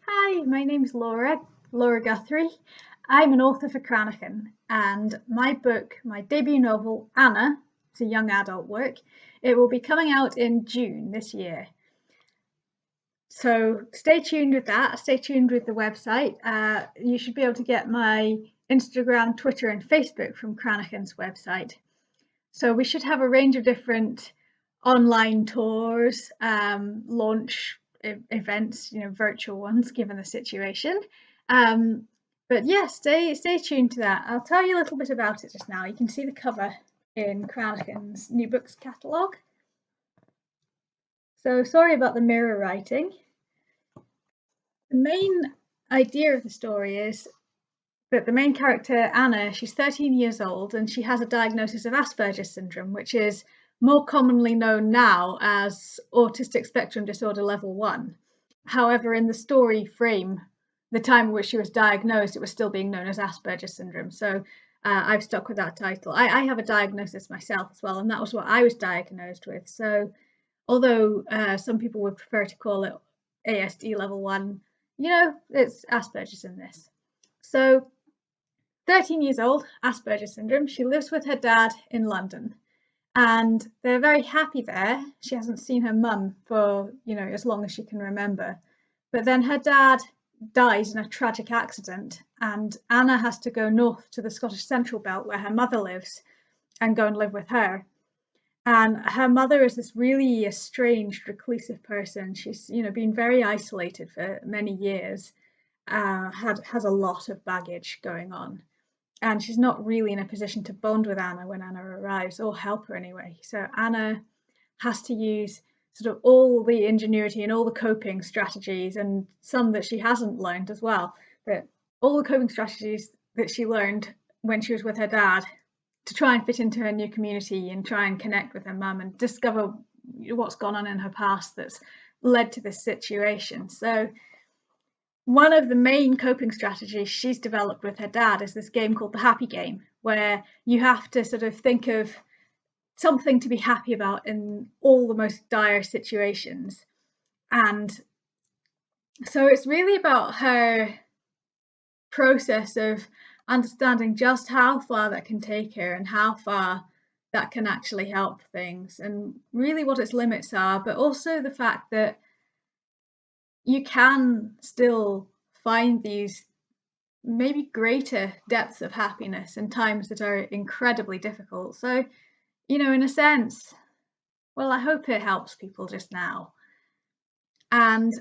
Hi, my name's Laura Guthrie. I'm an author for Cranachan, and my book, my debut novel, Anna, it's a young adult work, it will be coming out in June this year. So stay tuned with that, stay tuned with the website. You should be able to get my Instagram, Twitter, and Facebook from Cranachan's website. So we should have a range of different online tours, launch events, virtual ones, given the situation. Um, but yeah, stay tuned to that. I'll tell you a little bit about it just now. You can see the cover in Cranachan's new books catalogue. So sorry about the mirror writing. The main idea of the story is that the main character, Anna, she's 13 years old and she has a diagnosis of Asperger syndrome, which is more commonly known now as autistic spectrum disorder level 1. However, in the story frame, the time in which she was diagnosed, it was still being known as Asperger syndrome. So I've stuck with that title. I have a diagnosis myself as well, and that was what I was diagnosed with. So although some people would prefer to call it ASD level 1, it's Asperger's in this. So 13 years old, Asperger syndrome. She lives with her dad in London and they're very happy there. She hasn't seen her mum for, as long as she can remember. But then her dad dies in a tragic accident and Anna has to go north to the Scottish Central Belt where her mother lives and go and live with her. And her mother is this really estranged, reclusive person. She's, been very isolated for many years, has a lot of baggage going on and she's not really in a position to bond with Anna when Anna arrives or help her anyway. So Anna has to use sort of all the ingenuity and all the coping strategies and some that she hasn't learned as well, but all the coping strategies that she learned when she was with her dad to try and fit into her new community and try and connect with her mum and discover what's gone on in her past that's led to this situation. So one of the main coping strategies she's developed with her dad is this game called the happy game, where you have to sort of think of something to be happy about in all the most dire situations. And so it's really about her process of understanding just how far that can take her and how far that can actually help things and really what its limits are, but also the fact that you can still find these maybe greater depths of happiness in times that are incredibly difficult. So, in a sense, well, I hope it helps people just now. And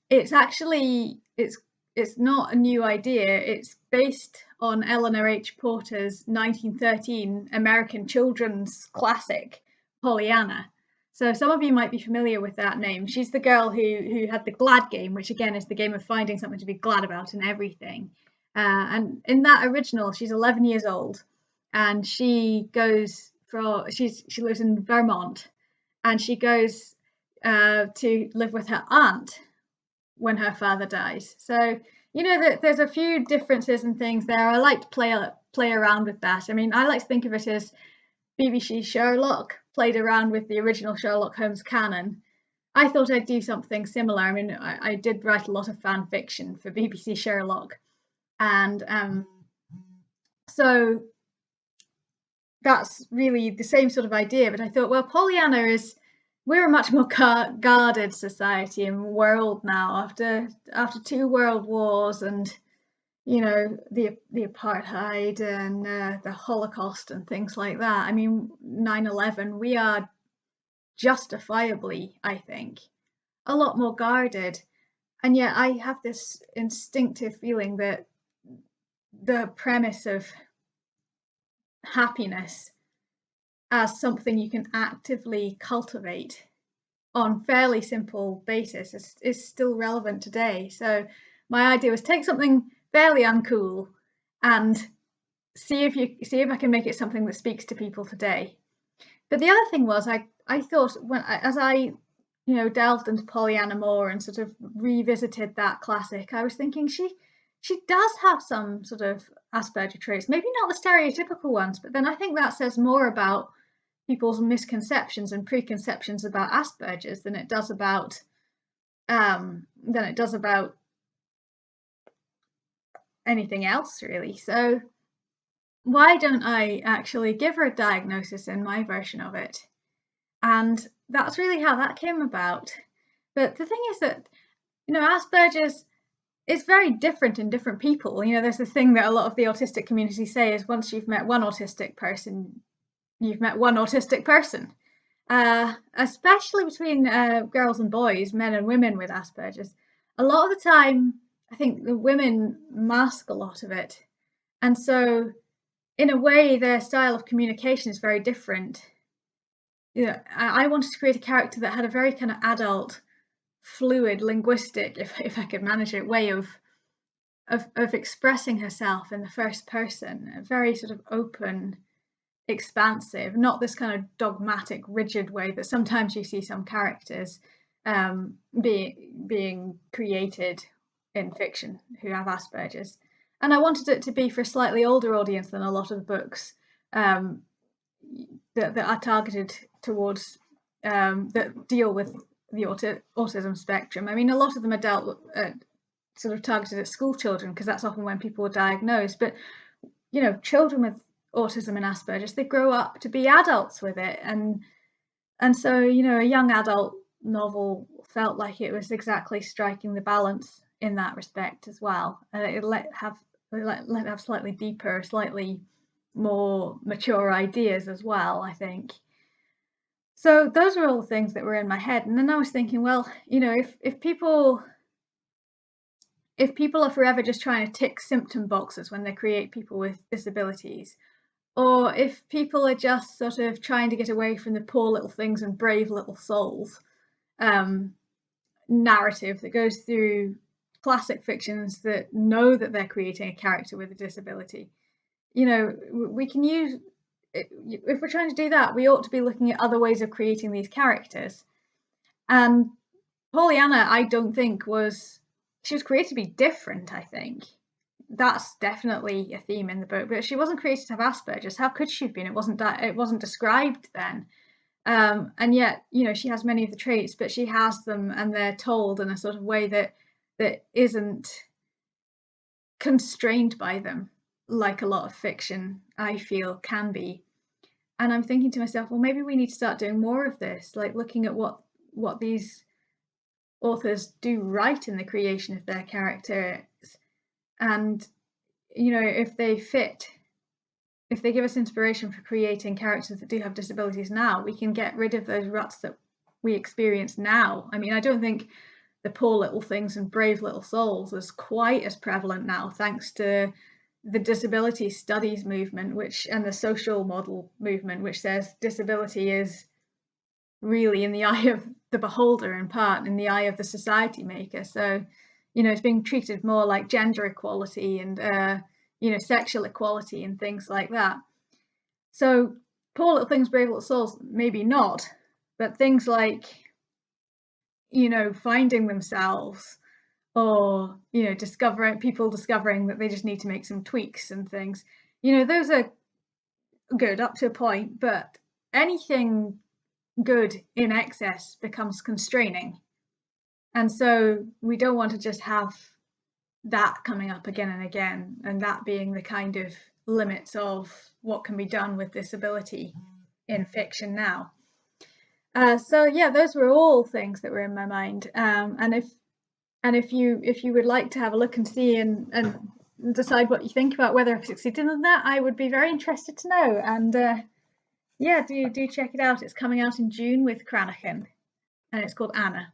it's actually it's not a new idea. It's based on Eleanor H. Porter's 1913 American children's classic, Pollyanna. So some of you might be familiar with that name. She's the girl who had the glad game, which again is the game of finding something to be glad about in everything. And in that original, she's 11 years old, and she lives in Vermont, and she goes to live with her aunt when her father dies. So that there's a few differences and things there. I like to play around with that. I mean, I like to think of it as BBC Sherlock played around with the original Sherlock Holmes canon. I thought I'd do something similar. I mean, I did write a lot of fan fiction for BBC Sherlock, and so that's really the same sort of idea. But I thought, well, Pollyanna we're a much more guarded society and world now after 2 world wars and the apartheid and the Holocaust and things like that. I mean, 9/11, we are justifiably, I think, a lot more guarded. And yet I have this instinctive feeling that the premise of happiness as something you can actively cultivate on fairly simple basis is still relevant today. So my idea was take something fairly uncool and see if I can make it something that speaks to people today. But the other thing was I thought as I delved into Pollyanna more and sort of revisited that classic, I was thinking she does have some sort of Asperger traits, maybe not the stereotypical ones, but then I think that says more about people's misconceptions and preconceptions about Asperger's than it does about than it does about anything else, really. So why don't I actually give her a diagnosis in my version of it? And that's really how that came about. But the thing is that, Asperger's is very different in different people. There's this thing that a lot of the autistic community say is once you've met one autistic person, you've met one autistic person. Especially between girls and boys, men and women with Asperger's. A lot of the time, I think the women mask a lot of it. And so, in a way, their style of communication is very different. I wanted to create a character that had a very kind of adult, fluid, linguistic, if I could manage it, way of expressing herself in the first person, a very sort of open, expansive, not this kind of dogmatic, rigid way that sometimes you see some characters being created in fiction who have Asperger's. And I wanted it to be for a slightly older audience than a lot of the books that are targeted towards, that deal with the autism spectrum. I mean, a lot of them are sort of targeted at school children because that's often when people are diagnosed. But children with autism and Asperger's, they grow up to be adults with it, and so a young adult novel felt like it was exactly striking the balance in that respect as well. It let have slightly deeper, slightly more mature ideas as well, I think. So those were all the things that were in my head, and then I was thinking, well, if people are forever just trying to tick symptom boxes when they create people with disabilities, or if people are just sort of trying to get away from the poor little things and brave little souls narrative that goes through classic fictions that know that they're creating a character with a disability, we can use, if we're trying to do that, we ought to be looking at other ways of creating these characters. And Pollyanna, I don't think she was created to be different, I think. That's definitely a theme in the book, but she wasn't created to have Asperger's. How could she have been? It wasn't described then. And yet, she has many of the traits, but she has them, and they're told in a sort of way that isn't constrained by them, like a lot of fiction, I feel, can be. And I'm thinking to myself, well, maybe we need to start doing more of this, like looking at what these authors do right in the creation of their characters, and if they give us inspiration for creating characters that do have disabilities now, we can get rid of those ruts that we experience now. I mean, I don't think the poor little things and brave little souls is quite as prevalent now, thanks to the disability studies movement, and the social model movement, which says disability is really in the eye of the beholder, in part in the eye of the society maker. So it's being treated more like gender equality and sexual equality and things like that. So poor little things, brave little souls, maybe not, but things like finding themselves, or discovering that they just need to make some tweaks and things, those are good up to a point, but anything good in excess becomes constraining. And so we don't want to just have that coming up again and again, and that being the kind of limits of what can be done with disability in fiction now. So yeah, those were all things that were in my mind. And if you would like to have a look and see and decide what you think about whether I've succeeded in that, I would be very interested to know. And yeah, do check it out. It's coming out in June with Cranachan, and it's called Anna.